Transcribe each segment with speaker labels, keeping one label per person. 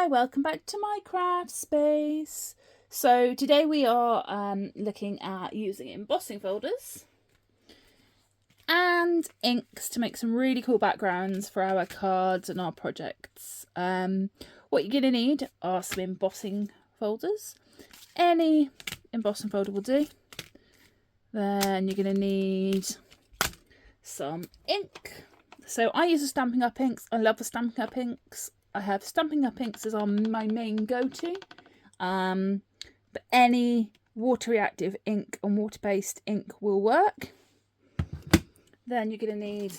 Speaker 1: welcome back to my craft space. So today we are looking at using embossing folders and inks to make some really cool backgrounds for our cards and our projects. What you're going to need are some embossing folders. Any embossing folder will do. Then you're going to need some ink. So I use the Stampin' Up inks. I love the Stampin' Up inks. I have Stampin' Up inks as my main go-to. But any water reactive ink and water-based ink will work. Then you're going to need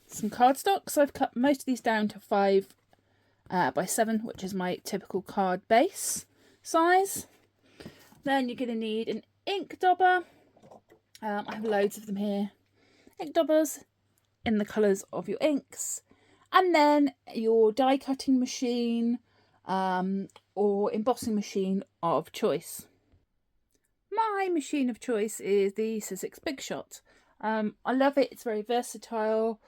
Speaker 1: some cardstock. So I've cut most of these down to 5 by 7, which is my typical card base size. Then you're going to need an ink dobber. I have loads of them here. Ink dobbers in the colours of your inks. And then your die cutting machine or embossing machine of choice. My machine of choice is the Sizzix Big Shot. I love it. It's very versatile.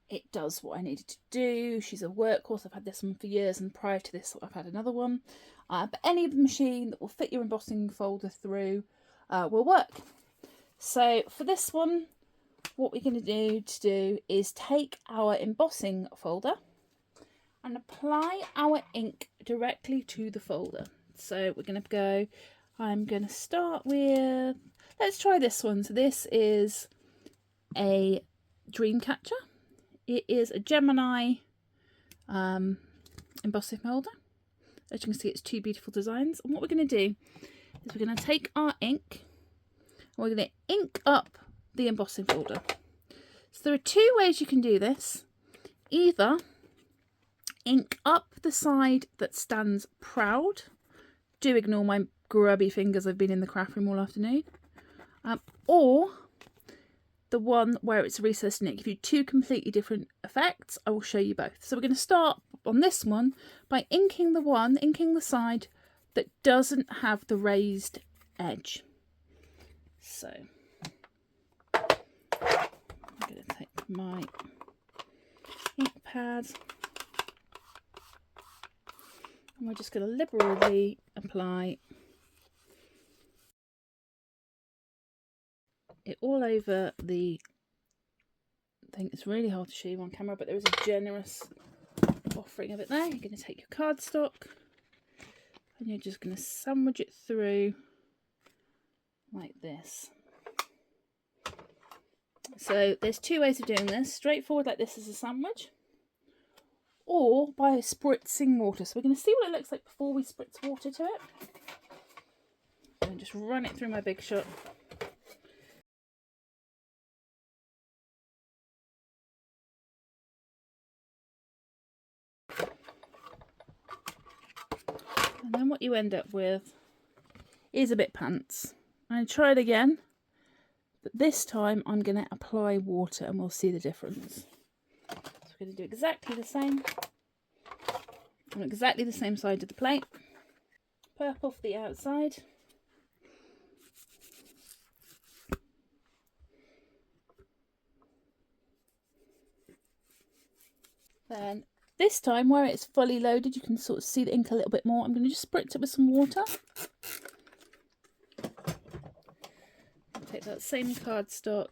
Speaker 1: It does what I need it to do. She's a workhorse. I've had this one for years, and prior to this I've had another one. But any machine that will fit your embossing folder through will work. So for this one, what we're going to do is take our embossing folder and apply our ink directly to the folder. So we're going to go, I'm going to start with, let's try this one. So this is a Dreamcatcher. It is a Gemini embossing folder. As you can see, it's 2 beautiful designs. And what we're going to do is we're going to take our ink and we're going to ink up the embossing folder. So there are 2 ways you can do this. Either ink up the side that stands proud. Do ignore my grubby fingers, I've been in the craft room all afternoon. Or the one where it's recessed and it gives you 2 completely different effects. I will show you both. So we're going to start on this one by inking the side that doesn't have the raised edge. So I'm going to take my ink pad and we're just going to liberally apply it all over the thing. It's really hard to show you on camera, but there is a generous offering of it there. You're going to take your cardstock and you're just going to sandwich it through like this. So there's 2 ways of doing this. Straightforward like this as a sandwich, or by spritzing water. So we're going to see what it looks like before we spritz water to it. And just run it through my Big Shot. And then what you end up with is a bit pants. I'm going to try it again, but this time I'm going to apply water and we'll see the difference. So we're going to do exactly the same on exactly the same side of the plate. Purple for the outside. Then this time where it's fully loaded, you can sort of see the ink a little bit more. I'm going to just spritz it with some water. Take that same cardstock,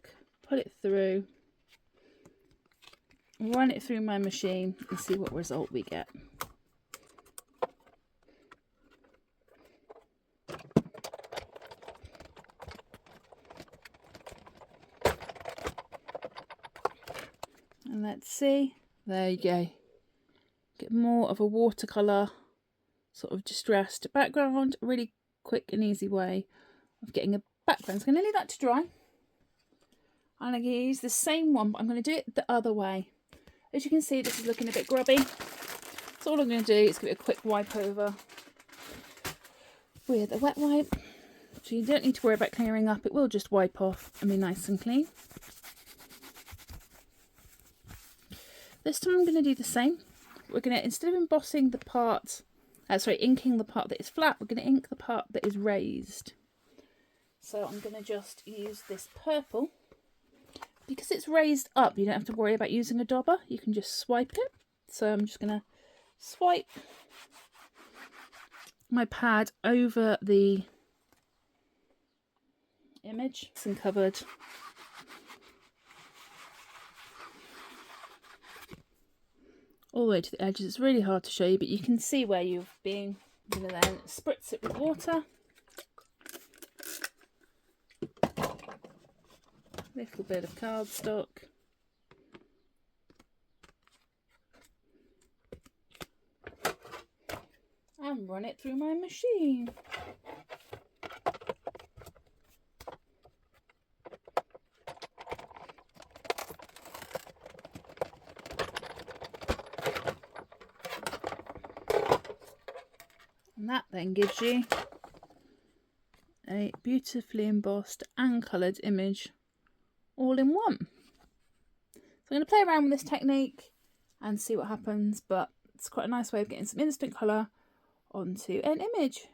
Speaker 1: put it through, run it through my machine and see what result we get. And let's see, there you go. Get more of a watercolour sort of distressed background. A really quick and easy way of getting a background. So I'm going to leave that to dry. And I'm going to use the same one, but I'm going to do it the other way. As you can see, this is looking a bit grubby. So all I'm going to do is give it a quick wipe over with a wet wipe. So you don't need to worry about clearing up. It will just wipe off and be nice and clean. This time I'm going to do the same. We're going to, instead of embossing the part, inking the part that is flat, we're going to ink the part that is raised. So I'm going to just use this purple. Because it's raised up, you don't have to worry about using a dobber. You can just swipe it. So I'm just going to swipe my pad over the image and covered. All the way to the edges. It's really hard to show you, but you can see where you've been. I'm going to then spritz it with water. Little bit of cardstock. And run it through my machine. And that then gives you a beautifully embossed and coloured image all in one. So I'm going to play around with this technique and see what happens, but it's quite a nice way of getting some instant colour onto an image.